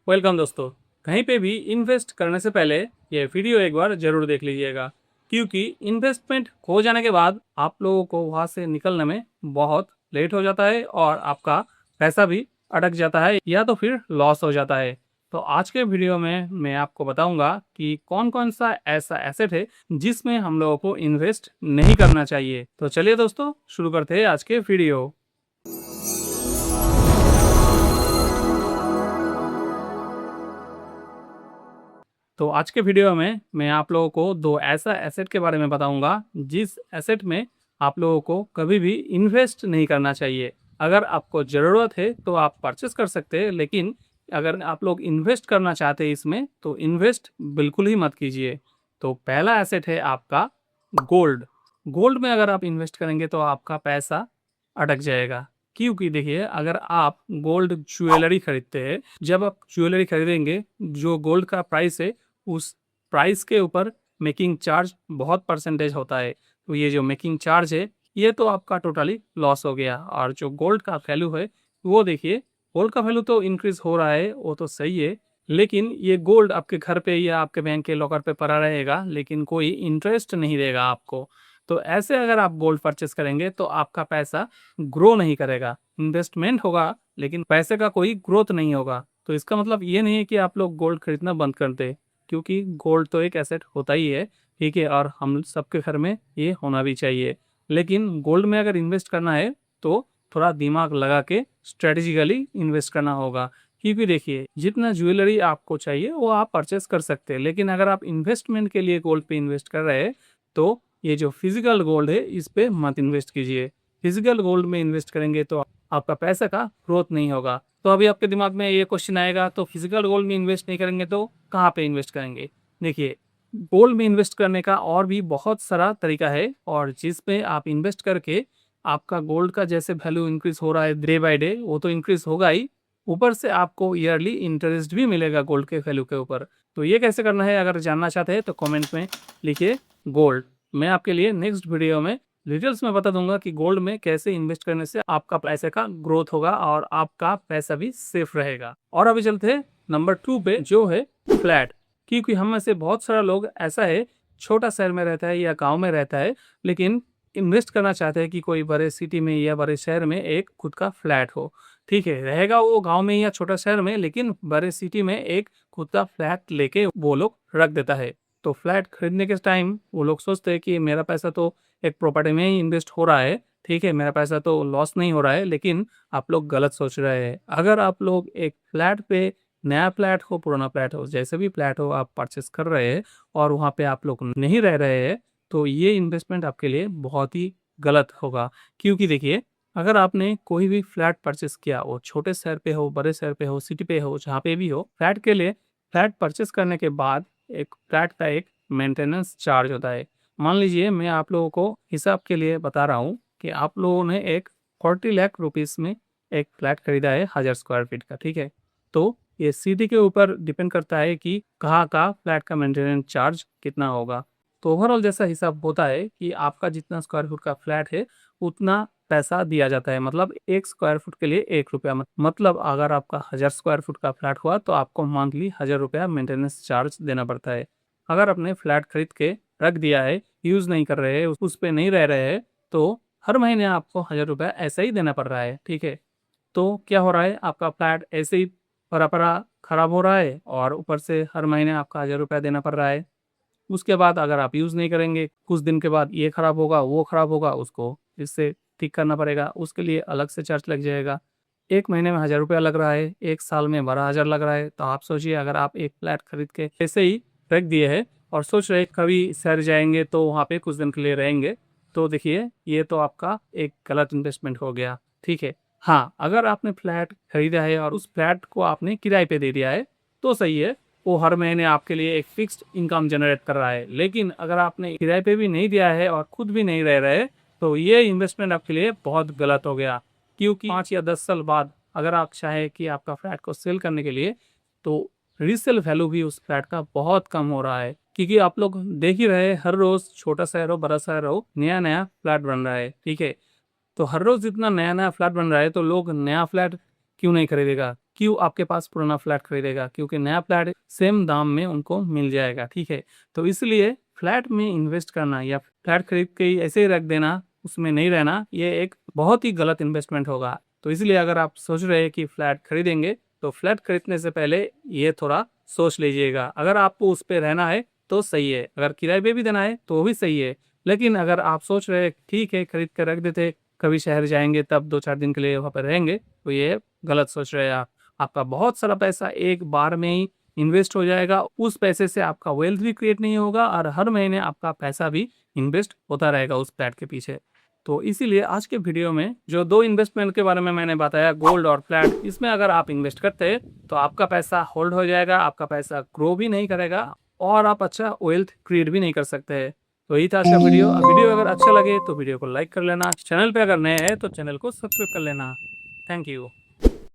Welcome दोस्तों। कहीं पे भी इन्वेस्ट करने से पहले ये वीडियो एक बार जरूर देख लीजिएगा, क्योंकि इन्वेस्टमेंट खो जाने के बाद आप लोगों को वहां से निकलने में बहुत लेट हो जाता है और आपका पैसा भी अटक जाता है या तो फिर लॉस हो जाता है। तो आज के वीडियो में मैं आपको बताऊंगा कि कौन कौन सा ऐसा एसेट है जिसमें हम लोगों को इन्वेस्ट नहीं करना चाहिए। तो चलिए दोस्तों, शुरू करते हैं आज के वीडियो। तो आज के वीडियो में मैं आप लोगों को दो ऐसा एसेट के बारे में बताऊंगा जिस एसेट में आप लोगों को कभी भी इन्वेस्ट नहीं करना चाहिए। अगर आपको ज़रूरत है तो आप परचेस कर सकते हैं, लेकिन अगर आप लोग इन्वेस्ट करना चाहते हैं इसमें तो इन्वेस्ट बिल्कुल ही मत कीजिए। तो पहला एसेट है आपका गोल्ड। गोल्ड में अगर आप इन्वेस्ट करेंगे तो आपका पैसा अटक जाएगा, क्योंकि देखिए अगर आप गोल्ड ज्वेलरी खरीदते हैं, जब आप ज्वेलरी खरीदेंगे जो गोल्ड का प्राइस है उस प्राइस के ऊपर मेकिंग चार्ज बहुत परसेंटेज होता है। तो ये जो मेकिंग चार्ज है ये तो आपका टोटली लॉस हो गया। और जो गोल्ड का वैल्यू है वो देखिए, गोल्ड का वैल्यू तो इंक्रीज हो रहा है, वो तो सही है, लेकिन ये गोल्ड आपके घर पे या आपके बैंक के लॉकर पे पड़ा रहेगा, लेकिन कोई इंटरेस्ट नहीं देगा आपको। तो ऐसे अगर आप गोल्ड परचेस करेंगे तो आपका पैसा ग्रो नहीं करेगा। इन्वेस्टमेंट होगा लेकिन पैसे का कोई ग्रोथ नहीं होगा। तो इसका मतलब ये नहीं है कि आप लोग गोल्ड खरीदना बंद कर दे, क्योंकि गोल्ड तो एक एसेट होता ही है, ठीक है, और हम सबके घर में ये होना भी चाहिए। लेकिन गोल्ड में अगर इन्वेस्ट करना है तो थोड़ा दिमाग लगा के स्ट्रेटेजिकली इन्वेस्ट करना होगा। क्योंकि देखिए जितना ज्वेलरी आपको चाहिए वो आप परचेस कर सकते हैं, लेकिन अगर आप इन्वेस्टमेंट के लिए गोल्ड पे इन्वेस्ट कर रहे हैं तो ये जो फिजिकल गोल्ड है इस पे मत इन्वेस्ट कीजिए। फिजिकल गोल्ड में इन्वेस्ट करेंगे तो आपका पैसा का ग्रोथ नहीं होगा। तो अभी आपके दिमाग में ये क्वेश्चन आएगा, तो फिजिकल गोल्ड में इन्वेस्ट नहीं करेंगे तो कहाँ पे इन्वेस्ट करेंगे? देखिए, गोल्ड में इन्वेस्ट करने का और भी बहुत सारा तरीका है, और जिस पे आप इन्वेस्ट करके आपका गोल्ड का जैसे वैल्यू इंक्रीज हो रहा है डे बाय डे, वो तो इंक्रीज होगा ही, ऊपर से आपको ईयरली इंटरेस्ट भी मिलेगा गोल्ड के वैल्यू के ऊपर। तो ये कैसे करना है अगर जानना चाहते हैं तो कमेंट में लिखिए गोल्ड। मैं आपके लिए नेक्स्ट वीडियो में डिटेल्स में बता दूंगा कि गोल्ड में कैसे इन्वेस्ट करने से आपका पैसे का ग्रोथ होगा और आपका पैसा भी सेफ रहेगा। और अभी चलते हैं नंबर 2 पे, जो है फ्लैट। क्योंकि हम में से बहुत सारा लोग ऐसा है, छोटा शहर में रहता है या गांव में रहता है, लेकिन इन्वेस्ट करना चाहते हैं कि कोई बड़े सिटी में या बड़े शहर में एक खुद का फ्लैट हो। ठीक है, रहेगा वो गांव में या छोटा शहर में, लेकिन बड़े सिटी में एक खुद का फ्लैट लेके वो लोग रख देता है। तो फ्लैट खरीदने के टाइम वो लोग सोचते हैं कि मेरा पैसा तो एक प्रॉपर्टी में ही इन्वेस्ट हो रहा है, ठीक है, मेरा पैसा तो लॉस नहीं हो रहा है, लेकिन आप लोग गलत सोच रहे हैं। अगर आप लोग एक फ्लैट पे, नया फ्लैट हो पुराना फ्लैट हो, जैसे भी फ्लैट हो, आप परचेस कर रहे हैं और वहाँ पे आप लोग नहीं रह रहे हैं, तो ये इन्वेस्टमेंट आपके लिए बहुत ही गलत होगा। क्योंकि देखिए, अगर आपने कोई भी फ्लैट परचेस किया, वो छोटे शहर पे हो, बड़े शहर पे हो, सिटी पे हो, जहाँ पे भी हो, फ्लैट के लिए फ्लैट परचेस करने के बाद एक फ्लैट का एक मेंटेनेंस चार्ज होता है। मान लीजिए मैं आप लोगों को हिसाब के लिए बता रहा हूँ कि आप लोगों ने एक 40 लाख रुपीस में एक फ्लैट खरीदा है 1000 स्क्वायर फीट का, ठीक है। तो ये सिटी के ऊपर डिपेंड करता है कि कहाँ का फ्लैट का मेंटेनेंस चार्ज कितना होगा। तो ओवरऑल जैसा हिसाब होता है कि आपका जितना स्क्वायर फुट का फ्लैट है उतना पैसा दिया जाता है। मतलब 1 स्क्वायर फुट के लिए 1 रुपया। मतलब अगर आपका 1000 स्क्वायर फुट का फ्लैट हुआ तो आपको मंथली 1000 रुपया मेंटेनेंस चार्ज देना पड़ता है। अगर आपने फ्लैट खरीद के रख दिया है, यूज नहीं कर रहे हैं, उस पे नहीं रह रहे हैं, तो हर महीने आपको 1000 रुपया ऐसा ही देना पड़ रहा है, ठीक है। तो क्या हो रहा है, आपका फ्लैट ऐसे ही परा परा खराब हो रहा है और ऊपर से हर महीने आपका 1000 रुपया देना पड़ रहा है। उसके बाद अगर आप यूज़ नहीं करेंगे, कुछ दिन के बाद ये खराब होगा, वो खराब होगा, उसको इससे ठीक करना पड़ेगा, उसके लिए अलग से चार्ज लग जाएगा। एक महीने में 1000 रुपया लग रहा है, एक साल में 12,000 लग रहा है। तो आप सोचिए, अगर आप एक फ्लैट खरीद के ऐसे ही रख दिए है और सोच रहे कभी शहर जाएंगे तो वहाँ पे कुछ दिन के लिए रहेंगे, तो देखिए ये तो आपका एक गलत इन्वेस्टमेंट हो गया, ठीक है। हाँ, अगर आपने फ्लैट खरीदा है और उस फ्लैट को आपने किराए पे दे दिया है तो सही है, वो हर महीने आपके लिए एक फिक्स्ड इनकम जनरेट कर रहा है। लेकिन अगर आपने किराए पे भी नहीं दिया है और खुद भी नहीं रह रहे, तो ये इन्वेस्टमेंट आपके लिए बहुत गलत हो गया। क्योंकि 5 या 10 साल बाद अगर आप चाहे कि आपका फ्लैट को सेल करने के लिए, तो रीसेल वैल्यू भी उस फ्लैट का बहुत कम हो रहा है। क्योंकि आप लोग देख ही रहे हैं, हर रोज छोटा शहर हो बड़ा शहर हो, नया नया फ्लैट बन रहा है, ठीक है। तो हर रोज जितना नया नया फ्लैट बन रहा है तो लोग नया फ्लैट क्यों नहीं खरीदेगा, क्यों आपके पास पुराना फ्लैट खरीदेगा? क्योंकि नया फ्लैट सेम दाम में उनको मिल जाएगा, ठीक है। तो इसलिए फ्लैट में इन्वेस्ट करना या फ्लैट खरीद के ही ऐसे ही रख देना, उसमें नहीं रहना, ये एक बहुत ही गलत इन्वेस्टमेंट होगा। तो इसलिए अगर आप सोच रहे हैं कि फ्लैट खरीदेंगे तो फ्लैट खरीदने से पहले ये थोड़ा सोच लीजिएगा। अगर आपको उस पर रहना है तो सही है, अगर किराए पे भी देना है तो भी सही है। लेकिन अगर आप सोच रहे हैं ठीक है खरीद कर रख देते, कभी शहर जाएंगे तब 2-4 दिन के लिए वहाँ पर रहेंगे, तो ये गलत सोच रहे हैं आप। आपका बहुत सारा पैसा एक बार में ही इन्वेस्ट हो जाएगा, उस पैसे से आपका वेल्थ भी क्रिएट नहीं होगा और हर महीने आपका पैसा भी इन्वेस्ट होता रहेगा उस फ्लैट के पीछे। तो इसीलिए आज के वीडियो में जो दो इन्वेस्टमेंट के बारे में मैंने बताया, गोल्ड और फ्लैट, इसमें अगर आप इन्वेस्ट करते हैं तो आपका पैसा होल्ड हो जाएगा, आपका पैसा ग्रो भी नहीं करेगा और आप अच्छा वेल्थ क्रिएट भी नहीं कर सकते हैं। तो यही था आज का वीडियो। वीडियो अगर अच्छा लगे तो वीडियो को लाइक कर लेना, चैनल पे अगर नए हैं तो चैनल को सब्सक्राइब कर लेना। Thank you.